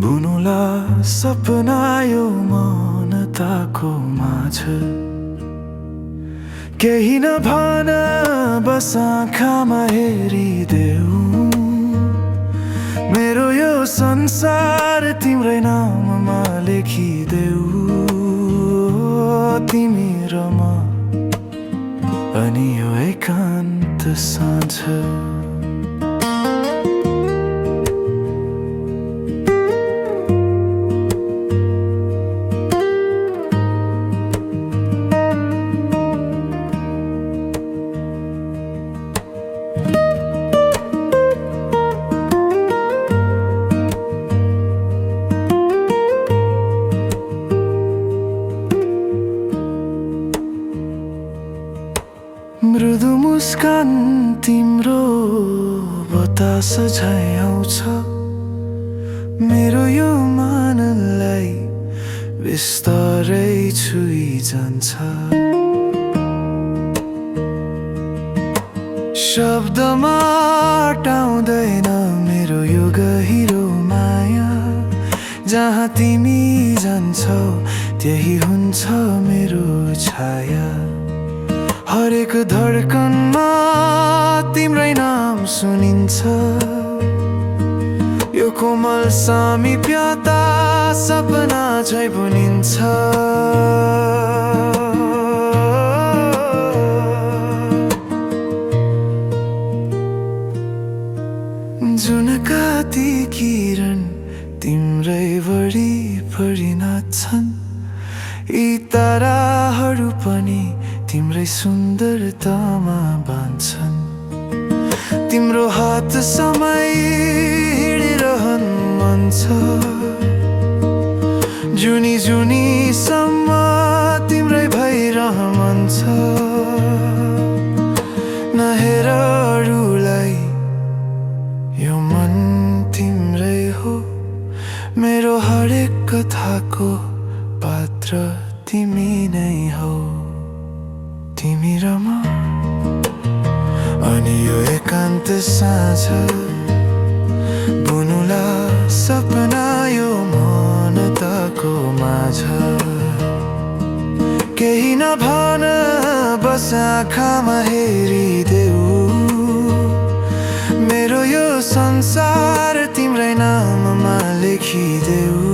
बुनुला सपना यो मौनताको माझ केही नभन बस आँखामा हेरिदेऊ मेरो यो संसार तिम्रै नाममा लेखिदेऊ तिमी र म अनि यो एकान्त साँझ मृदु मुस्कान तिम्रो बतास झै आउँछ मेरो यो मनलाई बिस्तारै छुइ जान्छ शब्दमा अटाउँदैन मेरो यो गहिरो माया जहाँ तिमी जान्छौ त्यही हुन्छ मेरो छाया हरेक धड्कनमा तिम्रै नाम सुनिन्छ यो कोमल सामिप्यता सपना झै बुनिन्छ जुनका ती किरण तिम्रै वरिपरि नाच्छन् यी ताराहरू पनि तिम्रै सुन्दरतामा बाँध्छन् तिम्रो हात समय हिँडिरहनु मन छ जुनी जुनीसम्म तिम्रै भइरहनु मन छ नहेर अरूलाई यो मन तिम्रै हो मेरो हरेक कथाको पात्र तिमी नै हौ तिमी र म अनि यो एकान्त साँझ बुनुला सपना यो मौनताको माझ केही नभन बस आँखामा हेरिदेऊ मेरो यो संसार तिम्रै नाममा लेखिदेऊ